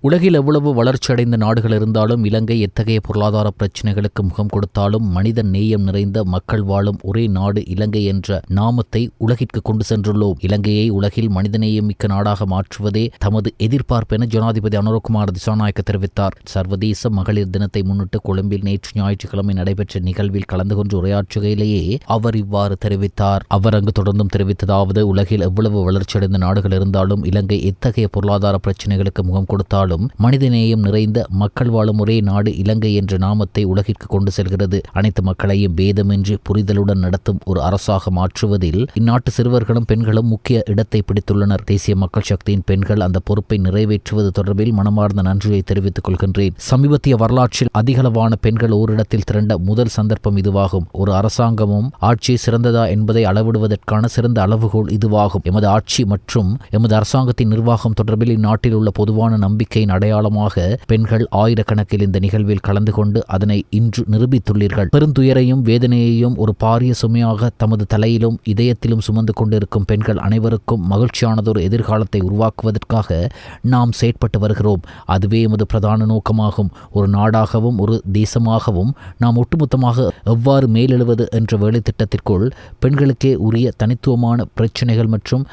உலகில் எவ்வளவு வளர்ச்சியடைந்த நாடுகள் இருந்தாலும் இலங்கை எத்தகைய பொருளாதார பிரச்சினைகளுக்கு முகம் கொடுத்தாலும் மனித நேயம் நிறைந்த மக்கள் வாழும் ஒரே நாடு இலங்கை என்ற நாமத்தை உலகிற்கு கொண்டு சென்றுள்ளோம். இலங்கையை உலகில் மனிதநேயம் மிக்க நாடாக மாற்றுவதே தமது எதிர்பார்ப்பு என ஜனாதிபதி அனுரகுமார் திசாநாயக்க தெரிவித்தார். சர்வதேச மகளிர் தினத்தை முன்னிட்டு கொழும்பில் நேற்று ஞாயிற்றுக்கிழமை நடைபெற்ற நிகழ்வில் கலந்து கொண்டு உரையாற்றுகையிலேயே அவர் இவ்வாறு தெரிவித்தார். அவர் அங்கு தொடர்ந்தும் தெரிவித்ததாவது, உலகில் எவ்வளவு வளர்ச்சியடைந்த நாடுகள் இருந்தாலும் இலங்கை எத்தகைய பொருளாதார பிரச்சினைகளுக்கு முகம் கொடுத்தாலும் மனிதநேயம் நிறைந்த மக்கள் வாழும் ஒரே நாடு இலங்கை என்ற நாமத்தை உலகிற்கு கொண்டு செல்கிறது. அனைத்து மக்களையும் பேதமின்றி புரிதலுடன் நடத்தும் ஒரு அரசாக மாற்றுவதில் இந்நாட்டு சிறுவர்களும் பெண்களும் முக்கிய இடத்தை பிடித்துள்ளனர். தேசிய மக்கள் சக்தியின் பெண்கள் அந்த பொறுப்பை நிறைவேற்றுவது தொடர்பில் மனமார்ந்த நன்றியை தெரிவித்துக் கொள்கின்றேன். சமீபத்திய வரலாற்றில் அதிகளவான பெண்கள் ஓரிடத்தில் திரண்ட முதல் சந்தர்ப்பம் இதுவாகும். ஒரு அரசாங்கமும் ஆட்சி சிறந்ததா என்பதை அளவிடுவதற்கான சிறந்த அளவுகோல் இதுவாகும். எமது ஆட்சி மற்றும் எமது அரசாங்கத்தின் நிர்வாகம் தொடர்பில் இந்நாட்டில் உள்ள பொதுவான நம்பிக்கை அடையாளமாக பெண்கள் ஆயிரக்கணக்கில் இந்த நிகழ்வில் கலந்து கொண்டு அதனை இன்று நிரூபித்துள்ளீர்கள். பெருந்துயரையும் வேதனையையும் ஒரு பாரிய சுமையாக தமது தலையிலும் இதயத்திலும் சுமந்து கொண்டிருக்கும் பெண்கள் அனைவருக்கும் மகிழ்ச்சியானதொரு எதிர்காலத்தை உருவாக்குவதற்காக நாம் செயற்பட்டு வருகிறோம். அதுவே எமது பிரதான நோக்கமாகும். ஒரு நாடாகவும் ஒரு தேசமாகவும் நாம் ஒட்டுமொத்தமாக எவ்வாறு மேலெழுவது என்ற வேலை திட்டத்திற்குள் பெண்களுக்கே உரிய தனித்துவமான பிரச்சினைகள் மற்றும்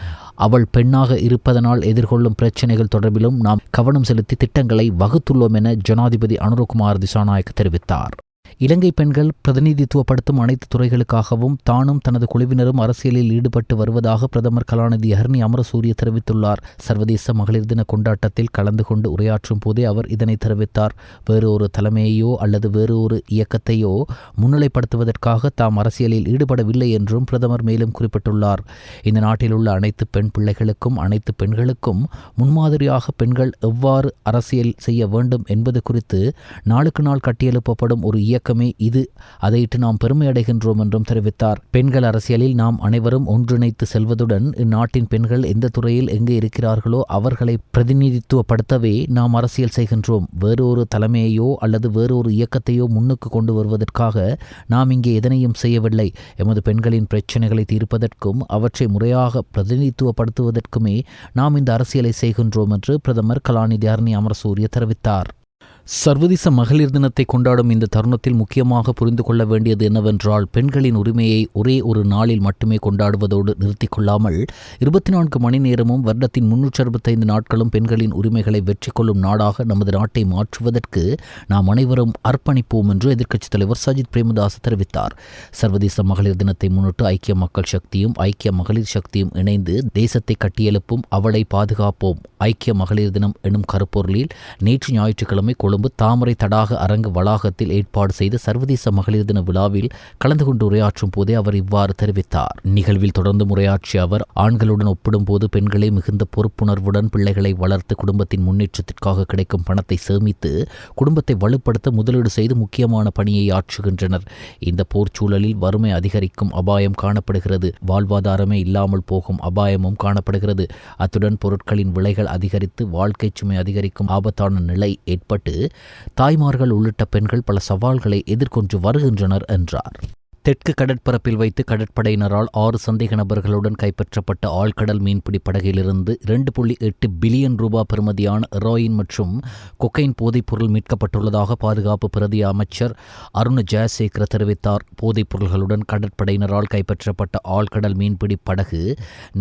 அவள் பெண்ணாக இருப்பதனால் எதிர்கொள்ளும் பிரச்சினைகள் தொடர்பிலும் நாம் கவனம் செலுத்தி திட்டங்களை வகுத்துள்ளோம் என ஜனாதிபதி அனுரகுமார் திசாநாயக்க தெரிவித்தார். இலங்கை பெண்கள் பிரதிநிதித்துவப்படுத்தும் அனைத்து துறைகளுக்காகவும் தானும் தனது குழுவினரும் அரசியலில் ஈடுபட்டு வருவதாக பிரதமர் கலாநிதி ஹர்னி அமரசூரிய தெரிவித்துள்ளார். சர்வதேச மகளிர் தின கொண்டாட்டத்தில் கலந்து கொண்டு உரையாற்றும் போதே அவர் இதனை தெரிவித்தார். வேறு ஒரு தலைமையோ அல்லது வேறு ஒரு இயக்கத்தையோ முன்னிலைப்படுத்துவதற்காக தாம் அரசியலில் ஈடுபடவில்லை என்றும் பிரதமர் மேலும் குறிப்பிட்டுள்ளார். இந்த நாட்டில் உள்ள அனைத்து பெண் பிள்ளைகளுக்கும் அனைத்து பெண்களுக்கும் முன்மாதிரியாக பெண்கள் எவ்வாறு அரசியல் செய்ய வேண்டும் என்பது குறித்து நாளுக்கு நாள் கட்டியெழுப்பப்படும் ஒரு இயக்கமே இது. அதையிட்டு நாம் பெருமை அடைகின்றோம் என்றும் தெரிவித்தார். பெண்கள் அரசியலில் நாம் அனைவரும் ஒன்றிணைத்து செல்வதுடன் இந்நாட்டின் பெண்கள் எந்த துறையில் எங்கே இருக்கிறார்களோ அவர்களை பிரதிநிதித்துவப்படுத்தவே நாம் அரசியல் செய்கின்றோம். வேறு ஒரு தலைமையோ அல்லது வேறு ஒரு இயக்கத்தையோ முன்னுக்கு கொண்டு வருவதற்காக நாம் இங்கே எதனையும் செய்யவில்லை. எமது பெண்களின் பிரச்சினைகளை தீர்ப்பதற்கும் அவற்றை முறையாக பிரதிநிதித்துவப்படுத்துவதற்குமே நாம் இந்த அரசியலை செய்கின்றோம் என்று பிரதமர் கலாநிதி ஹர்னி அமரசூரிய தெரிவித்தார். சர்வதேச மகளிர் தினத்தை கொண்டாடும் இந்த தருணத்தில் முக்கியமாக புரிந்து கொள்ள வேண்டியது என்னவென்றால், பெண்களின் உரிமையை ஒரே ஒரு நாளில் மட்டுமே கொண்டாடுவதோடு நிறுத்திக் கொள்ளாமல் 24 மணி நேரமும் வருடத்தின் 365 நாட்களும் பெண்களின் உரிமைகளை வெற்றி கொள்ளும் நாடாக நமது நாட்டை மாற்றுவதற்கு நாம் அனைவரும் அர்ப்பணிப்போம் என்று எதிர்க்கட்சித் தலைவர் சஜித் பிரேமதாச தெரிவித்தார். சர்வதேச மகளிர் தினத்தை முன்னிட்டு ஐக்கிய மக்கள் சக்தியும் ஐக்கிய மகளிர் சக்தியும் இணைந்து தேசத்தை கட்டியெழுப்பும், அவளை பாதுகாப்போம் ஐக்கிய மகளிர் தினம் எனும் கருப்பொருளில் நேற்று ஞாயிற்றுக்கிழமை கொழும்பு தாமரை தடாக அரங்கு வளாகத்தில் ஏற்பாடு செய்த சர்வதேச மகளிர் தின விழாவில் கலந்து கொண்டு உரையாற்றும் போதே அவர் இவ்வாறு தெரிவித்தார். நிகழ்வில் தொடர்ந்து உரையாற்றிய அவர், ஆண்களுடன் ஒப்பிடும்போது பெண்களே மிகுந்த பொறுப்புணர்வுடன் பிள்ளைகளை வளர்த்து குடும்பத்தின் முன்னேற்றத்திற்காக கிடைக்கும் பணத்தை சேமித்து குடும்பத்தை வலுப்படுத்த முதலீடு செய்து முக்கியமான பணியை ஆற்றுகின்றனர். இந்த போர் சூழலில் வறுமை அதிகரிக்கும் அபாயம் காணப்படுகிறது. வாழ்வாதாரமே இல்லாமல் போகும் அபாயமும் காணப்படுகிறது. அத்துடன் பொருட்களின் விலைகள் அதிகரித்து வாழ்க்கை சுமை அதிகரிக்கும் ஆபத்தான நிலை ஏற்பட்டு தாய்மார்கள் உள்ளிட்ட பெண்கள் பல சவால்களை எதிர்கொண்டு வருகின்றனர் என்றார். தெற்கு கடற்பரப்பில் வைத்து கடற்படையினரால் 6 சந்தேக நபர்களுடன் கைப்பற்றப்பட்ட ஆழ்கடல் மீன்பிடி படகிலிருந்து 2.8 பில்லியன் ரூபாய் பெறுமதியான ஹெரோயின் மற்றும் கொக்கைன் போதைப்பொருள் மீட்கப்பட்டுள்ளதாக பாதுகாப்பு பிரதி அமைச்சர் அருண் ஜெயசேகர தெரிவித்தார். போதைப் பொருள்களுடன் கடற்படையினரால் கைப்பற்றப்பட்ட ஆழ்கடல் மீன்பிடி படகு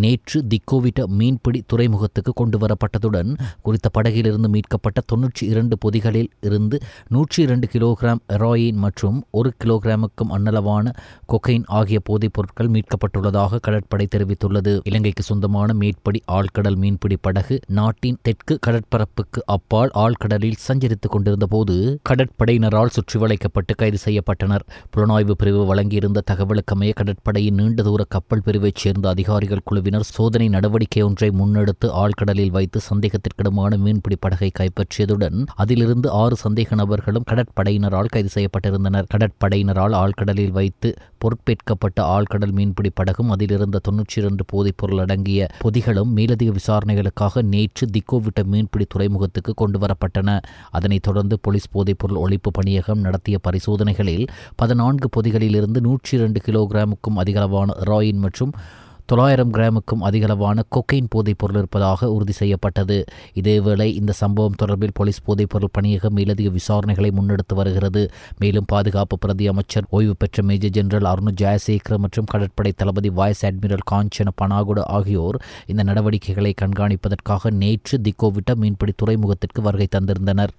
நேற்று திக்கோவிட்ட மீன்பிடி துறைமுகத்துக்கு கொண்டுவரப்பட்டதுடன் குறித்த படகிலிருந்து மீட்கப்பட்ட 92 பொதிகளில் இருந்து 102 கிலோகிராம் ஹெரோயின் மற்றும் 1 கிலோகிராமுக்கும் அன்னளவான கொக்கைன் ஆகிய போதைப் பொருட்கள் மீட்கப்பட்டுள்ளதாக கடற்படை தெரிவித்துள்ளது. இலங்கைக்கு சொந்தமான மேற்படி ஆழ்கடல் மீன்பிடி படகு நாட்டின் தெற்கு கடற்பரப்புக்கு அப்பால் ஆழ்கடலில் சஞ்சரித்துக் கொண்டிருந்த போது கடற்படையினரால் சுற்றி வளைக்கப்பட்டு கைது செய்யப்பட்டனர். புலனாய்வு பிரிவு வழங்கியிருந்த தகவலுக்கமைய கடற்படையின் நீண்ட தூர கப்பல் பிரிவைச் சேர்ந்த அதிகாரிகள் குழுவினர் சோதனை நடவடிக்கை ஒன்றை முன்னெடுத்து ஆழ்கடலில் வைத்து சந்தேகத்திற்கிடமான மீன்பிடி படகை கைப்பற்றியதுடன் அதிலிருந்து 6 சந்தேக நபர்களும் கடற்படையினரால் கைது செய்யப்பட்டிருந்தனர். கடற்படையினரால் ஆழ்கடலில் வைத்து பொறுப்பேற்கப்பட்ட ஆழ்கடல் மீன்பிடி படகும் அதிலிருந்த 92 போதைப்பொருள் அடங்கிய பொதிகளும் மேலதிக விசாரணைகளுக்காக நேற்று திக்கோவிட்ட மீன்பிடி துறைமுகத்துக்கு கொண்டுவரப்பட்டன. அதனைத் தொடர்ந்து போலீஸ் போதைப்பொருள் ஒழிப்பு பணியகம் நடத்திய பரிசோதனைகளில் 14 பொதிகளிலிருந்து 102 கிலோகிராமுக்கும் அதிகளவான ஹெரோயின் மற்றும் 900 கிராமுக்கும் அதிகளவான கொக்கைன் போதைப் பொருள் இருப்பதாக உறுதி செய்யப்பட்டது. இதேவேளை இந்த சம்பவம் தொடர்பில் போலீஸ் போதைப்பொருள் பணியகம் மேலதிக விசாரணைகளை முன்னெடுத்து வருகிறது. மேலும் பாதுகாப்பு பிரதி அமைச்சர் ஓய்வு பெற்ற மேஜர் ஜெனரல் அருண் ஜெயசேகர மற்றும் கடற்படை தளபதி வைஸ் அட்மிரல் காஞ்சன பனாகுட ஆகியோர் இந்த நடவடிக்கைகளை கண்காணிப்பதற்காக நேற்று திக்கோவிட்ட மீன்பிடி துறைமுகத்திற்கு வருகை தந்திருந்தனர்.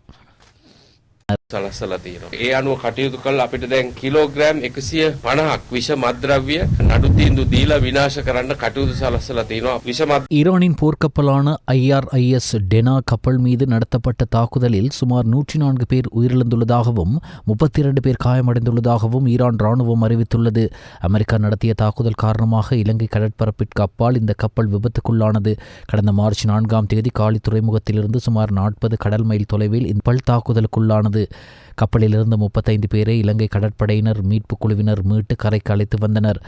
සලස්සලා තියෙනවා. ඒ අනුව කටයුතු කළා අපිට දැන් කිලෝග්‍රෑම් 150ක් විෂ මද්ද්‍රව්‍ය නඩු තීන්දුව දීලා විනාශ කරන්න කටයුතු සලස්සලා තියෙනවා. විෂ ஈரானின் போர்க்கப்பலான IRIS டெனா கப்பல் மீது நடத்தப்பட்ட தாக்குதலில் சுமார் 104 பேர் உயிரிழந்துள்ளதாகவும் 32 பேர் காயமடைந்துள்ளதாகவும் ஈரான் ராணுவம் அறிவித்துள்ளது. அமெரிக்கா நடத்திய தாக்குதல் காரணமாக இலங்கை கடற்பரப்பிற்கு அப்பால் இந்த கப்பல் விபத்துக்குள்ளானது. கடந்த மார்ச் 4ஆம் தேதி காலி துறைமுகத்திலிருந்து சுமார் 40 கடல் மைல் தொலைவில் இந்த பல் தாக்குதலுக்குள்ளானது. கப்பலிலிருந்து 35 பேரை இலங்கை கடற்படையினர் மீட்புக் குழுவினர் மீட்டு கரைக்கு அழைத்து வந்தனர்.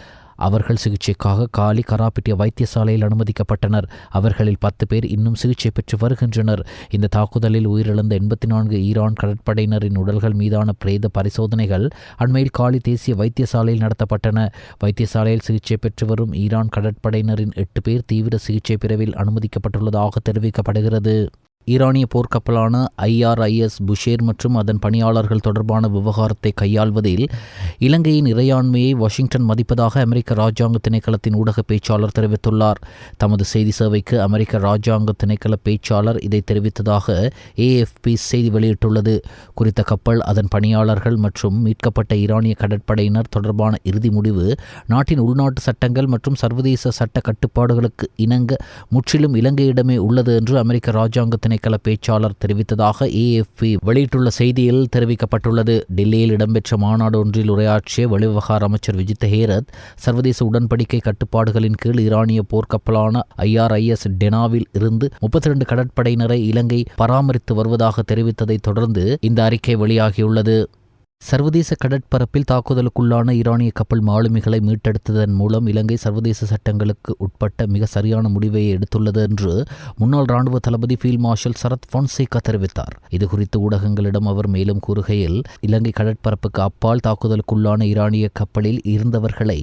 அவர்கள் சிகிச்சைக்காக காலி கராப்பிட்டிய வைத்தியசாலையில் அனுமதிக்கப்பட்டனர். அவர்களில் 10 பேர் இன்னும் சிகிச்சை பெற்று வருகின்றனர். இந்த தாக்குதலில் உயிரிழந்த 84 ஈரான் கடற்படையினரின் உடல்கள் மீதான பிரேத பரிசோதனைகள் அண்மையில் காலி தேசிய வைத்தியசாலையில் நடத்தப்பட்டன. வைத்தியசாலையில் சிகிச்சை பெற்று வரும் ஈரான் கடற்படையினரின் 8 பேர் தீவிர சிகிச்சை பிரிவில் அனுமதிக்கப்பட்டுள்ளதாக தெரிவிக்கப்படுகிறது. ஈரானிய போர்க்கப்பலான IRIS புஷேர் மற்றும் அதன் பணியாளர்கள் தொடர்பான விவகாரத்தை கையாள்வதில் இலங்கையின் இறையாண்மையை வாஷிங்டன் மதிப்பதாக அமெரிக்க இராஜாங்க திணைக்களத்தின் ஊடக பேச்சாளர் தெரிவித்துள்ளார். தமது செய்தி சேவைக்கு அமெரிக்க இராஜாங்க திணைக்கள பேச்சாளர் இதை தெரிவித்ததாக AFP செய்தி வெளியிட்டுள்ளது. குறித்த கப்பல், அதன் பணியாளர்கள் மற்றும் மீட்கப்பட்ட ஈரானிய கடற்படையினர் தொடர்பான இறுதி முடிவு நாட்டின் உள்நாட்டு சட்டங்கள் மற்றும் சர்வதேச சட்ட கட்டுப்பாடுகளுக்கு இணங்க முற்றிலும் இலங்கையிடமே உள்ளது என்று அமெரிக்க இராஜாங்க திணைக்கள பேச்சாளர் தெரிவித்ததாக AFP வெளியிட்டுள்ள செய்தியில் தெரிவிக்கப்பட்டுள்ளது. டெல்லியில் இடம்பெற்ற மாநாடு ஒன்றில் உரையாற்றிய வெளிவிவகார அமைச்சர் விஜித்த ஹேரத், சர்வதேச உடன்படிக்கை கட்டுப்பாடுகளின் கீழ் ஈரானிய போர்க்கப்பலான IRIS டெனாவில் இருந்து 32 கடற்படையினரை இலங்கை பராமரித்து வருவதாக தெரிவித்ததை தொடர்ந்து இந்த அறிக்கை வெளியாகியுள்ளது. சர்வதேச கடற்பரப்பில் தாக்குதலுக்குள்ளான ஈரானிய கப்பல் மாலுமிகளை மீட்டெடுத்ததன் மூலம் இலங்கை சர்வதேச சட்டங்களுக்கு உட்பட்ட மிக சரியான முடிவை எடுத்துள்ளது என்று முன்னாள் இராணுவ தளபதி ஃபீல்ட் மார்ஷல் சரத் பொன்சேகா தெரிவித்தார். இதுகுறித்து ஊடகங்களிடம் அவர் மேலும் கூறுகையில், இலங்கை கடற்பரப்புக்கு அப்பால் தாக்குதலுக்குள்ளான ஈரானிய கப்பலில் இருந்தவர்களை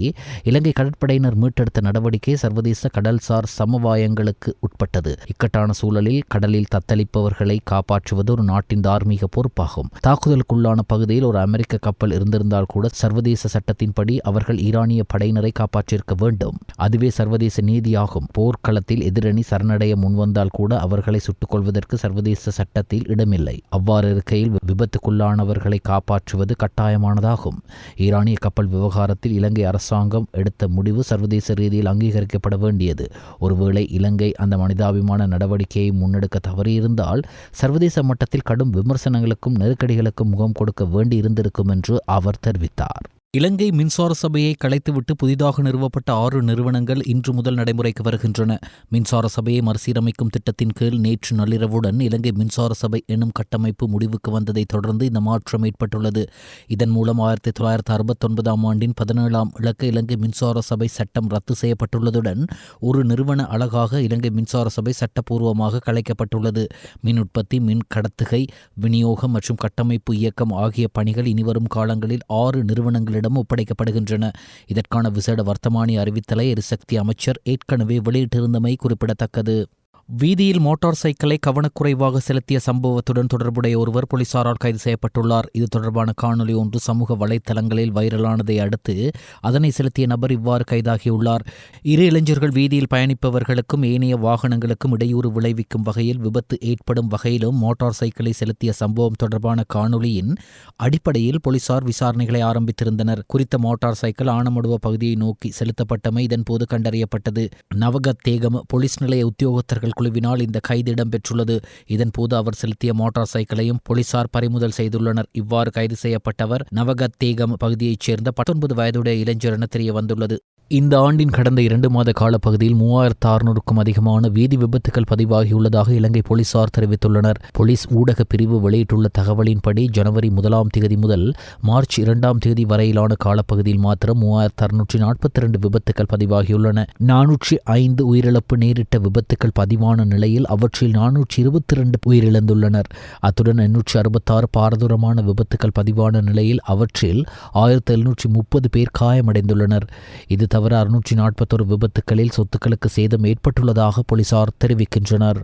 இலங்கை கடற்படையினர் மீட்டெடுத்த நடவடிக்கை சர்வதேச கடல்சார் சமவாயங்களுக்கு உட்பட்டது. இக்கட்டான சூழலில் கடலில் தத்தளிப்பவர்களை காப்பாற்றுவது ஒரு நாட்டின் தார்மீக பொறுப்பாகும். தாக்குதலுக்குள்ளான பகுதியில் ஒரு அமெரிக்க கப்பல் இருந்திருந்தால் கூட சர்வதேச சட்டத்தின்படி அவர்கள் ஈரானிய படையினரை காப்பாற்றியிருக்க வேண்டும். அதுவே சர்வதேச நீதியாகும். போர்க்களத்தில் எதிரணி சரணடைய முன்வந்தால் கூட அவர்களை சுட்டுக் கொள்வதற்கு சர்வதேச சட்டத்தில் இடமில்லை. அவ்வாறு இருக்கையில் விபத்துக்குள்ளானவர்களை காப்பாற்றுவது கட்டாயமானதாகும். ஈரானிய கப்பல் விவகாரத்தில் இலங்கை அரசாங்கம் எடுத்த முடிவு சர்வதேச ரீதியில் அங்கீகரிக்கப்பட வேண்டியது. ஒருவேளை இலங்கை அந்த மனிதாபிமான நடவடிக்கையை முன்னெடுக்க தவறியிருந்தால் சர்வதேச மட்டத்தில் கடும் விமர்சனங்களுக்கும் நெருக்கடிகளுக்கும் முகம் கொடுக்க வேண்டியிருந்திருக்கும் என்று அவர் தெரிவித்தார். இலங்கை மின்சார சபையை கலைத்துவிட்டு புதிதாக நிறுவப்பட்ட 6 நிறுவனங்கள் இன்று முதல் நடைமுறைக்கு வருகின்றன. மின்சார சபையை மறுசீரமைக்கும் திட்டத்தின் கீழ் நேற்று நள்ளிரவுடன் இலங்கை மின்சார சபை எனும் கட்டமைப்பு முடிவுக்கு வந்ததை தொடர்ந்து இந்த மாற்றம் ஏற்பட்டுள்ளது. இதன் மூலம் 1969ஆம் ஆண்டின் 17ஆம் இலக்க இலங்கை மின்சார சபை சட்டம் ரத்து செய்யப்பட்டுள்ளதுடன் ஒரு நிறுவன அலகாக இலங்கை மின்சார சபை சட்டப்பூர்வமாக கலைக்கப்பட்டுள்ளது. மின் உற்பத்தி, மின் கடத்துகை, விநியோகம் மற்றும் கட்டமைப்பு இயக்கம் ஆகிய பணிகள் இனிவரும் காலங்களில் 6 நிறுவனங்கள் ஒப்படைக்கப்படுகின்றன. இதற்கான விசேட வர்த்தமானி அறிவித்தலை எரிசக்தி அமைச்சர் ஏற்கனவே வெளியிட்டிருந்தமை குறிப்பிடத்தக்கது. வீதியில் மோட்டார் சைக்கிளை கவனக்குறைவாக செலுத்திய சம்பவத்துடன் தொடர்புடைய ஒருவர் போலீசாரால் கைது செய்யப்பட்டுள்ளார். இது தொடர்பான காணொலி ஒன்று சமூக வலைத்தளங்களில் வைரலானதை அடுத்து அதனை செலுத்திய நபர் இவ்வாறு கைதாகியுள்ளார். 2 இளைஞர்கள் வீதியில் பயணிப்பவர்களுக்கும் ஏனைய வாகனங்களுக்கும் இடையூறு விளைவிக்கும் வகையில் விபத்து ஏற்படும் வகையிலும் மோட்டார் சைக்கிளை செலுத்திய சம்பவம் தொடர்பான காணொலியின் அடிப்படையில் போலீசார் விசாரணைகளை ஆரம்பித்திருந்தனர். குறித்த மோட்டார் சைக்கிள் ஆனமடுவ பகுதியை நோக்கி செலுத்தப்பட்டமை இதன்போது கண்டறியப்பட்டது. நவகத்தேகம போலீஸ் நிலைய உத்தியோகத்தர்கள் குழுவினால் இந்த கைது இடம்பெற்றுள்ளது. இதன்போது அவர் செலுத்திய மோட்டார் சைக்கிளையும் போலீசார் பறிமுதல் செய்துள்ளனர். இவ்வாறு கைது செய்யப்பட்டவர் நவகத்தேகம் பகுதியைச் சேர்ந்த 19 வயதுடைய இளைஞர் என தெரிய வந்துள்ளது. இந்த ஆண்டின் கடந்த 2 மாத காலப்பகுதியில் 3600க்கும் அதிகமான வீதி விபத்துகள் பதிவாகியுள்ளதாக இலங்கை போலீசார் தெரிவித்துள்ளனர். போலீஸ் ஊடக பிரிவு வெளியிட்டுள்ள தகவலின்படி ஜனவரி 1ஆம் தேதி முதல் மார்ச் 2ஆம் தேதி வரையிலான காலப்பகுதியில் மாத்திரம் 3642 விபத்துகள் பதிவாகியுள்ளன. 405 உயிரிழப்பு நேரிட்ட விபத்துகள் பதிவான நிலையில் அவற்றில் 422 உயிரிழந்துள்ளனர். அத்துடன் 866 பாரதூரமான விபத்துகள் பதிவான நிலையில் அவற்றில் 1730 பேர் காயமடைந்துள்ளனர். இது தவிர 641 விபத்துகளில் சொத்துக்களுக்கு சேதம் ஏற்பட்டுள்ளதாக போலீசார் தெரிவிக்கின்றனர்.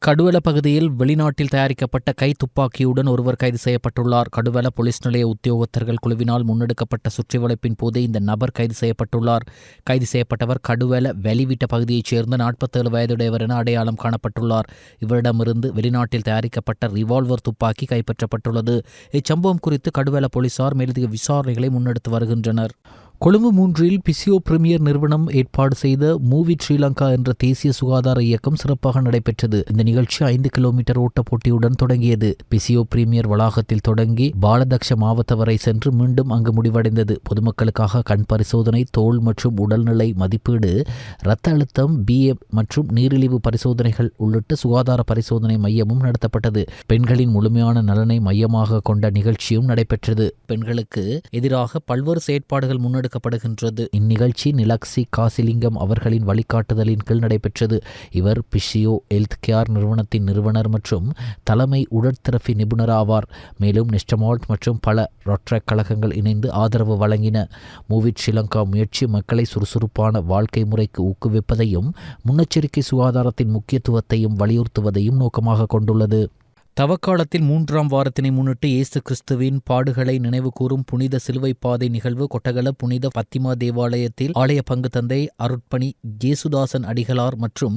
கடுவல பகுதியில் வெளிநாட்டில் தயாரிக்கப்பட்ட கைத்துப்பாக்கியுடன் ஒருவர் கைது செய்யப்பட்டுள்ளார். கடுவல போலீஸ் நிலைய உத்தியோகத்தர்கள் குழுவினால் முன்னெடுக்கப்பட்ட சுற்றிவளைப்பின் போதே இந்த நபர் கைது செய்யப்பட்டுள்ளார். கைது செய்யப்பட்டவர் கடுவல வெளிவிட்ட பகுதியைச் சேர்ந்த 47 வயதுடையவர் என அடையாளம் காணப்பட்டுள்ளார். இவரிடமிருந்து வெளிநாட்டில் தயாரிக்கப்பட்ட ரிவால்வர் துப்பாக்கி கைப்பற்றப்பட்டுள்ளது. இச்சம்பவம் குறித்து கடுவல போலீசார் மேலதிக விசாரணைகளை முன்னெடுத்து வருகின்றனர். கொழும்பு 3 பிசியோ பிரீமியர் நிறுவனம் ஏற்பாடு செய்த மூவி ஸ்ரீலங்கா என்ற தேசிய சுகாதார இயக்கம் சிறப்பாக நடைபெற்றது. இந்த நிகழ்ச்சி 5 கிலோமீட்டர் ஓட்ட போட்டியுடன் தொடங்கியது. பிசியோ பிரீமியர் வளாகத்தில் தொடங்கி பாலதக்ஷ மாவட்ட வரை சென்று மீண்டும் அங்கு முடிவடைந்தது. பொதுமக்களுக்காக கண் பரிசோதனை, தோல் மற்றும் உடல்நிலை மதிப்பீடு, இரத்த அழுத்தம், பிஎம் மற்றும் நீரிழிவு பரிசோதனைகள் உள்ளிட்ட சுகாதார பரிசோதனை மையமும் நடத்தப்பட்டது. பெண்களின் முழுமையான நலனை மையமாக கொண்ட நிகழ்ச்சியும் நடைபெற்றது. பெண்களுக்கு எதிராக பல்வேறு செயற்பாடுகள் முன்னெடுக்க இந்நிகழ்ச்சி நிலக்சி காசிலிங்கம் அவர்களின் வழிகாட்டுதலின் கீழ் நடைபெற்றது. இவர் பிசியோ ஹெல்த் கேர் நிறுவனத்தின் நிறுவனர் மற்றும் தலைமை உடற்தெரபி நிபுணர் ஆவார். மேலும் நெஸ்டமால்ட் மற்றும் பல ரொட்ராக் கழகங்கள் இணைந்து ஆதரவு வழங்கின. மூவி ஸ்ரீலங்கா முயற்சி மக்களை சுறுசுறுப்பான வாழ்க்கை முறைக்கு ஊக்குவிப்பதையும் முன்னெச்சரிக்கை சுகாதாரத்தின் முக்கியத்துவத்தையும் வலியுறுத்துவதையும் நோக்கமாக கொண்டுள்ளது. தவக்காலத்தில் 3ஆம் வாரத்தினை முன்னிட்டு இயேசு கிறிஸ்துவின் பாடுகளை நினைவு கூறும் புனித சிலுவை பாதை நிகழ்வு கொட்டகல புனித பத்திமா தேவாலயத்தில் ஆலய பங்கு தந்தை அருட்பணி ஜேசுதாசன் அடிகளார் மற்றும்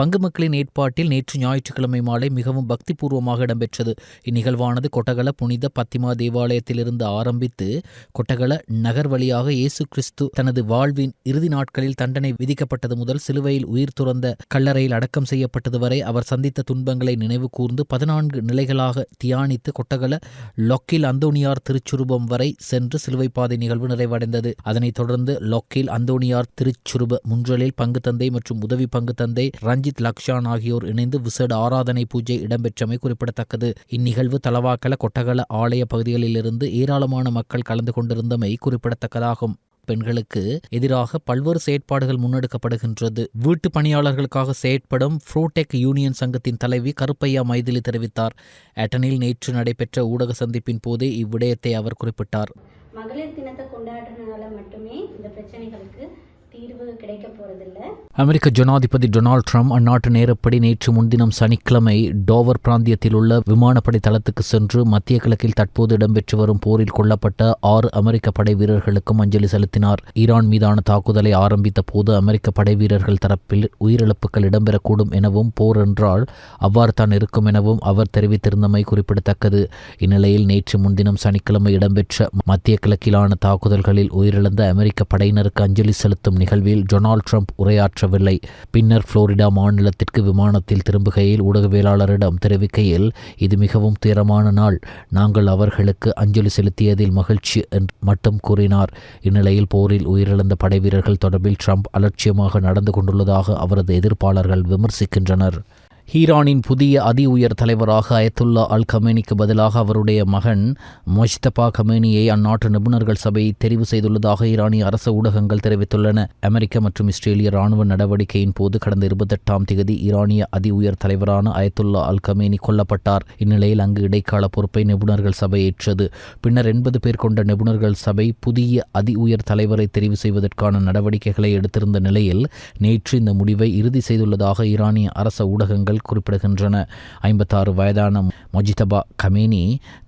பங்கு மக்களின் ஏற்பாட்டில் நேற்று ஞாயிற்றுக்கிழமை மாலை மிகவும் பக்திபூர்வமாக இடம்பெற்றது. இந்நிகழ்வானது கொட்டகல புனித பத்திமா தேவாலயத்திலிருந்து ஆரம்பித்து கொட்டகல நகர் வழியாக இயேசு கிறிஸ்து தனது வாழ்வின் இறுதி நாட்களில் தண்டனை விதிக்கப்பட்டது முதல் சிலுவையில் உயிர் துறந்த கல்லறையில் அடக்கம் செய்யப்பட்டது வரை அவர் சந்தித்த துன்பங்களை நினைவு கூர்ந்து 14 நிலைகளாக தியானித்து கொட்டகல லொக்கில் அந்தோனியார் திருச்சுரூபம் வரை சென்று சிலுவை பாதை நிகழ்வு நிறைவடைந்தது. அதனைத் தொடர்ந்து லொக்கில் அந்தோனியார் திருச்சுரூப முன்றலில் பங்கு தந்தை மற்றும் உதவி பங்கு தந்தை ரஞ்சித் லக்ஷான் ஆகியோர் இணைந்து விசேட ஆராதனை பூஜை இடம்பெற்றமை குறிப்பிடத்தக்கது. இந்நிகழ்வு தலவாக்கல கொட்டகல ஆலய பகுதிகளிலிருந்து ஏராளமான மக்கள் கலந்து கொண்டிருந்தமை குறிப்பிடத்தக்கதாகும். பெண்களுக்கு எதிராக பல்வேறு செயற்பாடுகள் முன்னெடுக்கப்படுகின்றது. வீட்டு பணியாளர்களுக்காக செயற்படும் புரோடெக் யூனியன் சங்கத்தின் தலைவி கருப்பையா மைதிலி தெரிவித்தார். ஏட்டனில் நேற்று நடைபெற்ற ஊடக சந்திப்பின் போதே இவ்விடயத்தை அவர் குறிப்பிட்டார். மகளிர் தினத்தை கொண்டாடுறதுனால மட்டுமே இந்த பிரச்சனைகளுக்கு தீர்வு கிடைக்க போறதில்லை. அமெரிக்க ஜனாதிபதி டொனால்ட் ட்ரம்ப் அந்நாட்டு நேரப்படி நேற்று முன்தினம் சனிக்கிழமை டோவர் பிராந்தியத்தில் உள்ள விமானப்படை தளத்துக்கு சென்று மத்திய கிழக்கில் தற்போது இடம்பெற்று வரும் போரில் கொல்லப்பட்ட 6 அமெரிக்க படை வீரர்களுக்கும் அஞ்சலி செலுத்தினார். ஈரான் மீதான தாக்குதலை ஆரம்பித்த போது அமெரிக்க படை வீரர்கள் தரப்பில் உயிரிழப்புகள் இடம்பெறக்கூடும் எனவும் போர் என்றால் அவ்வாறு தான் இருக்கும் எனவும் அவர் தெரிவித்திருந்தமை குறிப்பிடத்தக்கது. இந்நிலையில் நேற்று முன்தினம் சனிக்கிழமை இடம்பெற்ற மத்திய கிழக்கிலான தாக்குதல்களில் உயிரிழந்த அமெரிக்க படையினருக்கு அஞ்சலி செலுத்தும் நிகழ்வில் டொனால்ட் ட்ரம்ப் உரையாற்றவில்லை. பின்னர் புளோரிடா மாநிலத்திற்கு விமானத்தில் திரும்புகையில் ஊடகவியலாளரிடம் தெரிவிக்கையில், இது மிகவும் துயரமான நாள், நாங்கள் அவர்களுக்கு அஞ்சலி செலுத்தியதில் மகிழ்ச்சி என்று மட்டும் கூறினார். இந்நிலையில் போரில் உயிரிழந்த படை வீரர்கள் தொடர்பில் ட்ரம்ப் அலட்சியமாக நடந்து கொண்டுள்ளதாக அவரது எதிர்ப்பாளர்கள் விமர்சிக்கின்றனர். ஈரானின் புதிய அதி உயர் தலைவராக அயத்துல்லா அல் கமேனிக்கு பதிலாக அவருடைய மகன் மொஜ்தபா கமேனியை அந்நாட்டு நிபுணர்கள் சபை தெரிவு செய்துள்ளதாக ஈரானிய அரசு ஊடகங்கள் தெரிவித்துள்ளன. அமெரிக்க மற்றும் இஸ்ரேலிய இராணுவ நடவடிக்கையின் போது கடந்த 28ஆம் தேதி ஈரானிய அதி உயர் தலைவரான அயத்துல்லா அல் கமேனி கொல்லப்பட்டார். இந்நிலையில் அங்கு இடைக்கால பொறுப்பை நிபுணர்கள் சபை ஏற்றது. பின்னர் 80 பேர் கொண்ட நிபுணர்கள் சபை புதிய அதி உயர் தலைவரை தெரிவு செய்வதற்கான நடவடிக்கைகளை எடுத்திருந்த நிலையில் நேற்று இந்த முடிவை இறுதி செய்துள்ளதாக ஈரானிய அரச ஊடகங்கள் குறிப்பிடுகின்றன. 56 வயதான மொஜிதபா கமேனி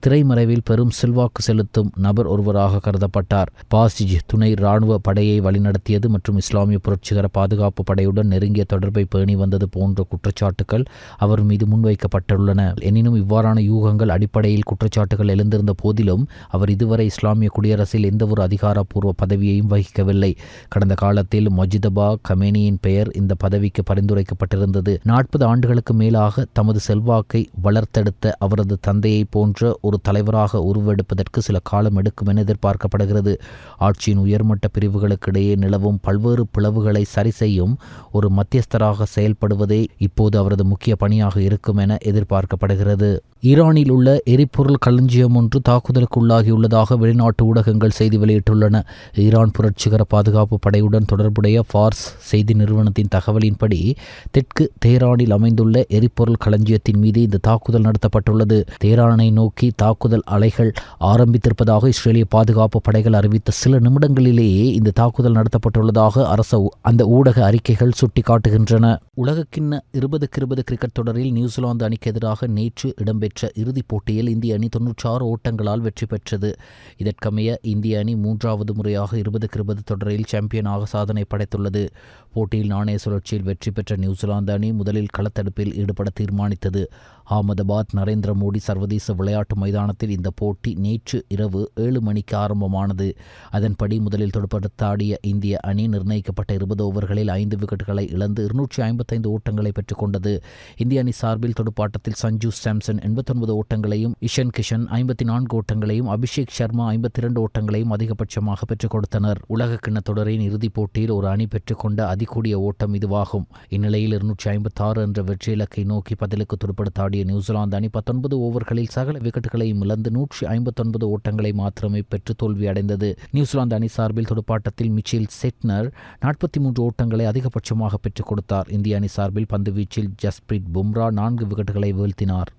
திரைமறைவில் பெரும் செல்வாக்கு செலுத்தும் நபர் ஒருவராக கருதப்பட்டார். பாசிஜ் துணை இராணுவ படையை வழிநடத்தியது மற்றும் இஸ்லாமிய புரட்சிகர பாதுகாப்பு படையுடன் நெருங்கிய தொடர்பை பேணி வந்தது போன்ற குற்றச்சாட்டுகள் அவர் மீது முன்வைக்கப்பட்டுள்ளன. எனினும் இவ்வாறான யூகங்கள் அடிப்படையில் குற்றச்சாட்டுகள் எழுந்திருந்த போதிலும் அவர் இதுவரை இஸ்லாமிய குடியரசில் எந்தவொரு அதிகாரப்பூர்வ பதவியையும் வகிக்கவில்லை. கடந்த காலத்தில் மொஜிதபா கமேனியின் பெயர் இந்த பதவிக்கு பரிந்துரைக்கப்பட்டிருந்தது. 40 ஆண்டுகளுக்கு மேலாக தமது செல்வாக்கை வளர்த்தெடுத்த அவரது தந்தையை போன்ற ஒரு தலைவராக உருவெடுப்பதற்கு சில காலம் எடுக்கும் என எதிர்பார்க்கப்படுகிறது. ஆட்சியின் உயர்மட்ட பிரிவுகளுக்கிடையே நிலவும் பல்வேறு பிளவுகளை சரி செய்யும் ஒரு மத்தியஸ்தராக செயல்படுவதே இப்போது அவரது முக்கிய பணியாக இருக்கும் என எதிர்பார்க்கப்படுகிறது. ஈரானில் உள்ள எரிபொருள் களஞ்சியம் ஒன்று தாக்குதலுக்கு உள்ளாகியுள்ளதாக வெளிநாட்டு ஊடகங்கள் செய்தி வெளியிட்டுள்ளன. ஈரான் புரட்சிகர பாதுகாப்பு படையுடன் தொடர்புடைய ஃபார்ஸ் செய்தி நிறுவனத்தின் தகவலின்படி தெற்கு தெஹ்ரானில் அமைந்துள்ள உள்ள எரிபொருள் களஞ்சியத்தின் மீது இந்த தாக்குதல் நடத்தப்பட்டுள்ளது. தெஹ்ரானை நோக்கி தாக்குதல் அலைகள் ஆரம்பித்திருப்பதாக இஸ்ரேலிய பாதுகாப்பு படைகள் அறிவித்த சில நிமிடங்களிலேயே இந்த தாக்குதல் நடத்தப்பட்டுள்ளதாக அந்த ஊடக அறிக்கைகள் சுட்டிக்காட்டுகின்றன. உலகக்கிண்ண 2020 கிரிக்கெட் தொடரில் நியூசிலாந்து அணிக்கு எதிராக நேற்று இடம்பெற்ற இறுதிப் போட்டியில் இந்திய அணி 96 ஓட்டங்களால் வெற்றி பெற்றது. இதற்கமைய இந்திய அணி 3வது முறையாக 2020 தொடரில் சாம்பியனாக சாதனை படைத்துள்ளது. போட்டியில் நாணய சுழற்சியில் வெற்றி பெற்ற நியூசிலாந்து அணி முதலில் களத்தடுப்பில் ஈடுபட தீர்மானித்தது. அகமதாபாத் நரேந்திர மோடி சர்வதேச விளையாட்டு மைதானத்தில் இந்த போட்டி நேற்று இரவு 7 மணிக்கு ஆரம்பமானது. அதன்படி முதலில் துடுப்படுத்தாடிய இந்திய அணி நிர்ணயிக்கப்பட்ட 20 ஓவர்களில் 5 விக்கெட்டுகளை இழந்து 255 ஓட்டங்களை பெற்றுக் கொண்டது. இந்திய அணி சார்பில் துடுப்பாட்டத்தில் சஞ்சு சாம்சன் 89 ஓட்டங்களையும், இஷன் கிஷன் 54 ஓட்டங்களையும், அபிஷேக் சர்மா 52 ஓட்டங்களையும் அதிகபட்சமாக பெற்றுக் கொடுத்தனர். உலக கிண்ண தொடரின் இறுதிப் போட்டியில் ஒரு அணி பெற்றுக்கொண்ட அதிகூடிய ஓட்டம் இதுவாகும். இந்நிலையில் 256 என்ற வெற்றி இலக்கை நோக்கி பதிலுக்கு துடுப்படுத்தாடிய நியூசிலாந்து அணி 19 ஓவர்களில் சகல விக்கெட்டுகளையும் இழந்து 159 ஓட்டங்களை மாத்திரமே பெற்று தோல்வியடைந்தது. நியூசிலாந்து அணி சார்பில் துடுப்பாட்டத்தில் மிச்சேல் செட்னர் 43 ஓட்டங்களை அதிகபட்சமாக பெற்றுக் கொடுத்தார். இந்திய அணி சார்பில் பந்துவீச்சில் ஜஸ்பிரீத் பும்ரா 4 விக்கெட்டுகளை வீழ்த்தினார்.